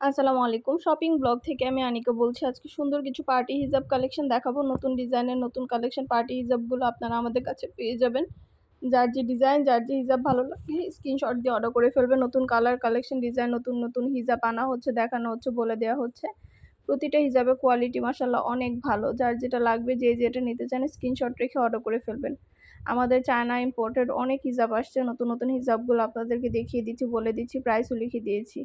আসসালামু আলাইকুম। Shopping blog থেকে আমি আনিকা বলছি। আজকে সুন্দর কিছু পার্টি হিজাব কালেকশন দেখাবো। নতুন ডিজাইনের নতুন কালেকশন পার্টি হিজাবগুলো আপনারা আমাদের কাছে পেয়ে যাবেন। যার যে ডিজাইন, যার যে হিজাব ভালো লাগে স্ক্রিনশট দিয়ে অর্ডার করে ফেলবেন। নতুন কালার, কালেকশন, ডিজাইন, নতুন হিজাব আনা হচ্ছে, দেখানো হচ্ছে, বলে দেওয়া হচ্ছে। প্রতিটা হিজাবের কোয়ালিটি মাশাআল্লাহ অনেক ভালো। যার যেটা লাগবে, যে যেটা নিতে চান স্ক্রিনশট রেখে অর্ডার করে ফেলবেন। আমাদের চায়না ইম্পোর্টেড অনেক হিজাব আসছে। নতুন হিজাবগুলো আপনাদেরকে দেখিয়ে দিচ্ছি, বলে দিচ্ছি, প্রাইসও লিখে দিয়েছি।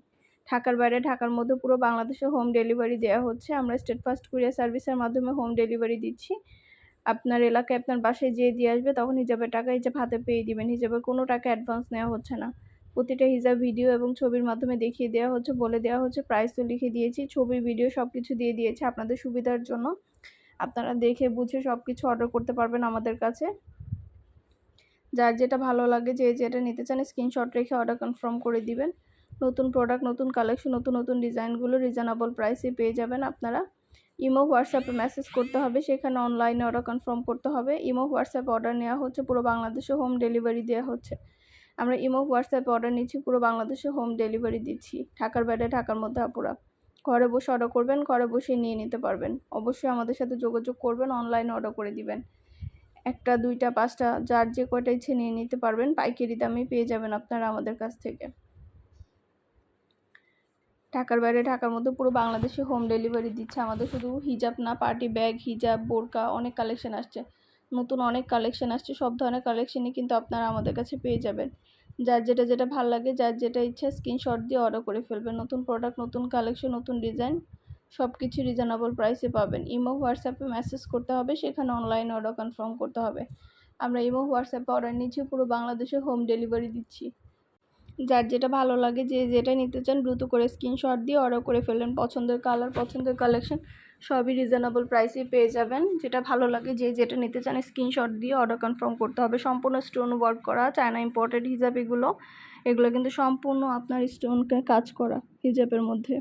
ঢাকার বাইরে, ঢাকার মধ্যে পুরো বাংলাদেশে হোম ডেলিভারি দেওয়া হচ্ছে। আমরা স্টেট ফার্স্ট কুরিয়ার সার্ভিসের মাধ্যমে হোম ডেলিভারি দিচ্ছি। আপনার এলাকায় আপনার বাসায় যেয়ে দিয়ে আসবে, তখন হিজাবের টাকা হিজাব হাতে পেয়ে দিবেন। হিজাবের কোনো টাকা অ্যাডভান্স নেওয়া হচ্ছে না। প্রতিটা হিজাব ভিডিও এবং ছবির মাধ্যমে দেখিয়ে দেওয়া হচ্ছে, বলে দেওয়া হচ্ছে, প্রাইসও লিখে দিয়েছি, ছবি ভিডিও সব কিছু দিয়ে দিয়েছি আপনাদের সুবিধার জন্য। আপনারা দেখে বুঝে সব কিছু অর্ডার করতে পারবেন আমাদের কাছে। যার যেটা ভালো লাগে, যে যেটা নিতে চান স্ক্রিনশট রেখে অর্ডার কনফার্ম করে দিবেন। নতুন প্রোডাক্ট, নতুন কালেকশন, নতুন ডিজাইনগুলো রিজনেবল প্রাইসে পেয়ে যাবেন আপনারা। ইমো হোয়াটসঅ্যাপে মেসেজ করতে হবে, সেখানে অনলাইনে অর্ডার কনফার্ম করতে হবে। ইমো হোয়াটসঅ্যাপে অর্ডার নেওয়া হচ্ছে, পুরো বাংলাদেশে হোম ডেলিভারি দেওয়া হচ্ছে। আমরা ইমো হোয়াটসঅ্যাপে অর্ডার নিচ্ছি, পুরো বাংলাদেশে হোম ডেলিভারি দিচ্ছি। ঢাকার বাইরে, ঢাকার মধ্যে আপুরা ঘরে বসে অর্ডার করবেন, ঘরে বসে নিয়ে নিতে পারবেন। অবশ্যই আমাদের সাথে যোগাযোগ করবেন, অনলাইনে অর্ডার করে দিবেন। একটা, দুইটা, পাঁচটা, যার যে কয়টা ইচ্ছে নিয়ে নিতে পারবেন। পাইকারি দামে পেয়ে যাবেন আপনারা আমাদের কাছ থেকে। ঢাকার বাইরে, ঢাকার মধ্যে পুরো বাংলাদেশে হোম ডেলিভারি দিচ্ছে। আমাদের শুধু হিজাব না, পার্টি ব্যাগ, হিজাব, বোরকা, অনেক কালেকশন আসছে। নতুন অনেক কালেকশন আসছে। সব ধরনের কালেকশনই কিন্তু আপনারা আমাদের কাছে পেয়ে যাবেন। যার যেটা ভালো লাগে, যার যেটা ইচ্ছা স্ক্রিনশট দিয়ে অর্ডার করে ফেলবেন। নতুন প্রোডাক্ট, নতুন কালেকশন, নতুন ডিজাইন, সব কিছু রিজনেবল প্রাইসে পাবেন। ইমো হোয়াটসঅ্যাপে মেসেজ করতে হবে, সেখানে অনলাইনে অর্ডার কনফার্ম করতে হবে। আমরা ইমো হোয়াটসঅ্যাপে অর্ডার নিচ্ছি, পুরো বাংলাদেশে হোম ডেলিভারি দিচ্ছি। যার যেটা ভালো লাগে, যে যেটা নিতে চান দ্রুত করে স্ক্রিনশট দিয়ে অর্ডার করে ফেলবেন। পছন্দের কালার, পছন্দের কালেকশন সবই রিজনেবল প্রাইসে পেয়ে যাবেন। যেটা ভালো লাগে, যে যেটা নিতে চান স্ক্রিনশট দিয়ে অর্ডার কনফার্ম করতে হবে। সম্পূর্ণ স্টোন ওয়ার্ক করা চায়না ইম্পোর্টেড হিজাব এগুলো কিন্তু সম্পূর্ণ আপনার স্টোনকে কাজ করা হিজাবের মধ্যে।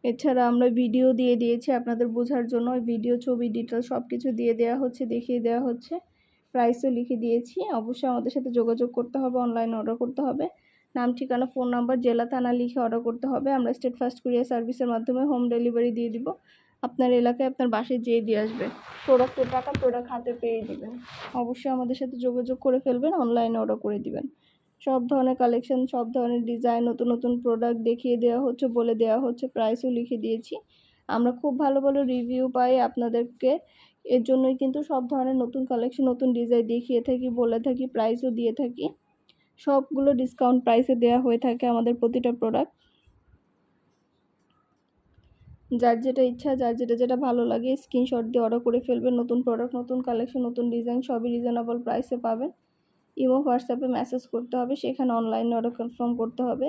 এছাড়া আমরা ভিডিও দিয়ে দিয়েছি আপনাদের বোঝার জন্য। ভিডিও, ছবি, ডিটেলস সব কিছু দিয়ে দেওয়া হচ্ছে, দেখিয়ে দেওয়া হচ্ছে, প্রাইসও লিখে দিয়েছি। অবশ্যই আমাদের সাথে যোগাযোগ করতে হবে, অনলাইনে অর্ডার করতে হবে। নাম, ঠিকানা, ফোন নাম্বার, জেলা, থানা লিখে অর্ডার করতে হবে। আমরা স্টেট ফার্স্ট কুরিয়ার সার্ভিসের মাধ্যমে হোম ডেলিভারি দিয়ে দিব। আপনার এলাকায় আপনার বাসায় যেয়ে দিয়ে আসবে। প্রোডাক্টের টাকা প্রোডাক্ট হাতে পেয়ে দিবেন। অবশ্যই আমাদের সাথে যোগাযোগ করে ফেলবেন, অনলাইনে অর্ডার করে দিবেন। সব ধরনের কালেকশন, সব ধরনের ডিজাইন, নতুন প্রোডাক্ট দেখিয়ে দেওয়া হচ্ছে, বলে দেওয়া হচ্ছে, প্রাইসও লিখে দিয়েছি। আমরা খুব ভালো রিভিউ পাই আপনাদেরকে। এর জন্যই কিন্তু সব ধরনের নতুন কালেকশন, নতুন ডিজাইন দেখিয়ে থাকি, বলে থাকি, প্রাইসও দিয়ে থাকি। সবগুলো ডিসকাউন্ট প্রাইসে দেওয়া হয়ে থাকে আমাদের প্রতিটা প্রোডাক্ট। যার যেটা ইচ্ছা, যার যেটা ভালো লাগে স্ক্রিনশট দিয়ে অর্ডার করে ফেলবেন। নতুন প্রোডাক্ট, নতুন কালেকশন, নতুন ডিজাইন সবই রিজনেবল প্রাইসে পাবেন। ইমো হোয়াটসঅ্যাপে মেসেজ করতে হবে, সেখানে অনলাইনে অর্ডার কনফার্ম করতে হবে।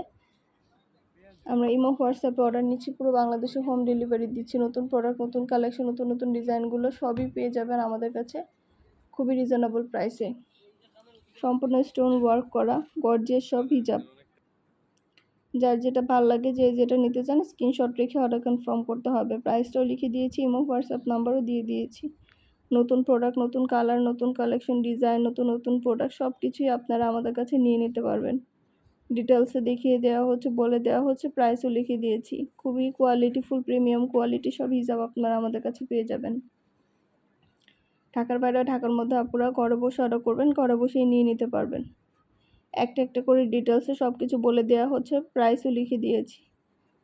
আমরা ইমো হোয়াটসঅ্যাপে অর্ডার নিচ্ছি, পুরো বাংলাদেশে হোম ডেলিভারি দিচ্ছি। নতুন প্রোডাক্ট, নতুন কালেকশন, নতুন ডিজাইনগুলো সবই পেয়ে যাবেন আমাদের কাছে খুবই রিজনেবল প্রাইসে। সম্পূর্ণ স্টোন ওয়ার্ক করা গর্জিয়াস সব হিজাব। যার যেটা ভালো লাগে, যে যেটা নিতে চান স্ক্রিনশট রেখে অর্ডার কনফার্ম করতে হবে। প্রাইসটাও লিখে দিয়েছি, ইমো হোয়াটসঅ্যাপ নাম্বারও দিয়ে দিয়েছি। নতুন প্রোডাক্ট, নতুন কালার, নতুন কালেকশন, ডিজাইন, নতুন প্রোডাক্ট সব কিছুই আপনারা আমাদের কাছে নিয়ে নিতে পারবেন। ডিটেলসে দেখিয়ে দেওয়া হচ্ছে, বলে দেওয়া হচ্ছে, প্রাইসও লিখে দিয়েছি। খুবই কোয়ালিটিফুল, প্রিমিয়াম কোয়ালিটি সব হিজাব আপনারা আমাদের কাছে পেয়ে যাবেন। ঢাকার বাইরে, ঢাকার মধ্যে আপুরা ঘরে বসে অর্ডার করবেন, ঘরে বসেই নিয়ে নিতে পারবেন। একটা করে ডিটেলসে সব কিছু বলে দেওয়া হচ্ছে, প্রাইসও লিখে দিয়েছি।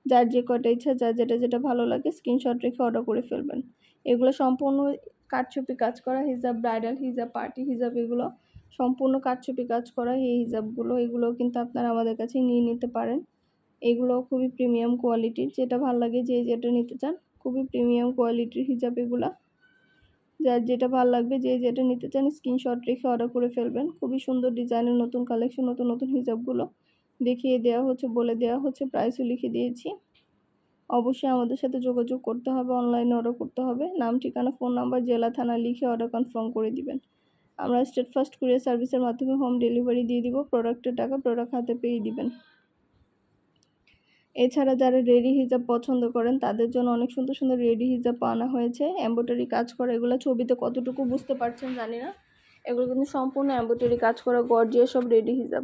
যার যে কয়টা ইচ্ছা, যার যেটা ভালো লাগে স্ক্রিনশট রেখে অর্ডার করে ফেলবেন। এগুলো সম্পূর্ণ কারচুপি কাজ করা হিজাব, ব্রাইডাল হিজাব, পার্টি হিজাব, এগুলো সম্পূর্ণ কারচুপি কাজ করা এই হিজাবগুলো। এগুলো কিন্তু আপনারা আমাদের কাছে নিয়ে নিতে পারেন। এগুলো খুবই প্রিমিয়াম কোয়ালিটির। যেটা ভালো লাগে, যে যেটা নিতে চান খুবই প্রিমিয়াম কোয়ালিটির হিজাব এগুলা। যার যেটা ভালো লাগবে, যে যেটা নিতে চান স্ক্রিনশট রেখে অর্ডার করে ফেলবেন। খুবই সুন্দর ডিজাইনের নতুন কালেকশন, নতুন হিজাবগুলো দেখিয়ে দেওয়া হচ্ছে, বলে দেওয়া হচ্ছে, প্রাইসও লিখে দিয়েছি। অবশ্যই আমাদের সাথে যোগাযোগ করতে হবে, অনলাইনে অর্ডার করতে হবে। নাম, ঠিকানা, ফোন নাম্বার, জেলা, থানা লিখে অর্ডার কনফার্ম করে দিবেন। আমরা স্টেট ফার্স্ট কুরিয়ার সার্ভিসের মাধ্যমে হোম ডেলিভারি দিয়ে দিব। প্রোডাক্টের টাকা প্রোডাক্ট হাতে পেয়ে দিবেন। এছাড়া যারা রেডি হিজাব পছন্দ করেন, তাদের জন্য অনেক সুন্দর রেডি হিজাব আনা হয়েছে। এমব্রয়ডারি কাজ করা, এগুলো ছবিতে কতটুকু বুঝতে পারছেন জানি না। এগুলো কিন্তু সম্পূর্ণ এমব্রয়ডারি কাজ করা গর্জিয়াস সব রেডি হিজাব।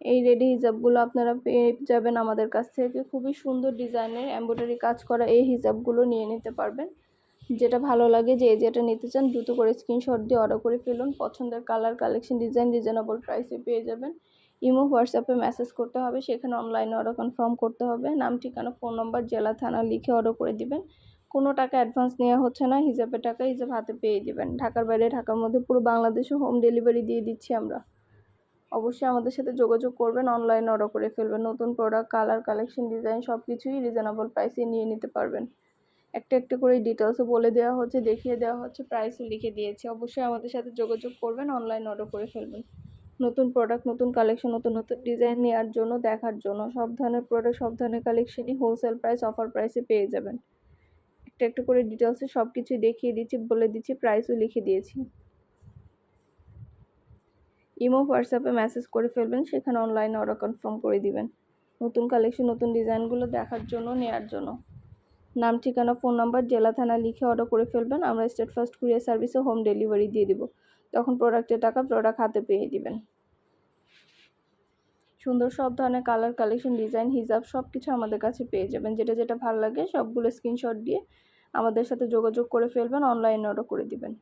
এই রেডি হিজাবগুলো আপনারা পেয়ে যাবেন আমাদের কাছ থেকে। খুবই সুন্দর ডিজাইনের এমব্রয়ডারি কাজ করা এই হিজাবগুলো নিয়ে নিতে পারবেন। যেটা ভালো লাগে, যে যেটা নিতে চান দ্রুত করে স্ক্রিনশট দিয়ে অর্ডার করে ফেলুন। পছন্দের কালার, কালেকশন, ডিজাইন রিজনেবল প্রাইসে পেয়ে যাবেন। ইমো, হোয়াটসঅ্যাপে মেসেজ করতে হবে, সেখানে অনলাইনে অর্ডার কনফার্ম করতে হবে। নাম, ঠিকানা, ফোন নম্বর, জেলা, থানা লিখে অর্ডার করে দিবেন। কোনো টাকা অ্যাডভান্স নেওয়া হচ্ছে না, হিজাবের টাকা হিজাব হাতে পেয়ে দিবেন। ঢাকার বাইরে, ঢাকার মধ্যে পুরো বাংলাদেশে হোম ডেলিভারি দিয়ে দিচ্ছি আমরা। অবশ্যই আমাদের সাথে যোগাযোগ করবেন, অনলাইনে অর্ডার করে ফেলবেন। নতুন প্রোডাক্ট, কালার, কালেকশন, ডিজাইন সব কিছুই রিজনেবল প্রাইসে নিয়ে নিতে পারবেন। একটা একটা করে ডিটেলসও বলে দেওয়া হচ্ছে, দেখিয়ে দেওয়া হচ্ছে, প্রাইসও লিখে দিয়েছি। অবশ্যই আমাদের সাথে যোগাযোগ করবেন, অনলাইন অর্ডার করে ফেলবেন। নতুন প্রোডাক্ট, নতুন কালেকশন, নতুন নতুন ডিজাইন নেওয়ার জন্য, দেখার জন্য সব ধরনের প্রোডাক্ট, সব ধরনের কালেকশনই হোলসেল প্রাইস, অফার প্রাইসে পেয়ে যাবেন। একটা একটা করে ডিটেলসে সব কিছুই দেখিয়ে দিচ্ছি, বলে দিচ্ছি, প্রাইসও লিখে দিয়েছি। ইমো, হোয়াটসঅ্যাপে মেসেজ করে ফেলবেন, সেখানে অনলাইনে অর্ডার কনফার্ম করে দিবেন। নতুন কালেকশন, নতুন ডিজাইনগুলো দেখার জন্য, নেয়ার জন্য। নাম, ঠিকানা, ফোন নাম্বার, জেলা, থানা লিখে অর্ডার করে ফেলবেন। আমরা স্টেট ফার্স্ট কুরিয়ার সার্ভিসে হোম ডেলিভারি দিয়ে দিব। তখন প্রোডাক্টের টাকা প্রোডাক্ট হাতে পেয়ে দিবেন। সুন্দর সব ধরনের কালার, কালেকশন, ডিজাইন, হিজাব সব কিছু আমাদের কাছে পেয়ে যাবেন। যেটা যেটা ভালো লাগে সবগুলো স্ক্রিনশট দিয়ে আমাদের সাথে যোগাযোগ করে ফেলবেন, অনলাইনে অর্ডার করে দিবেন।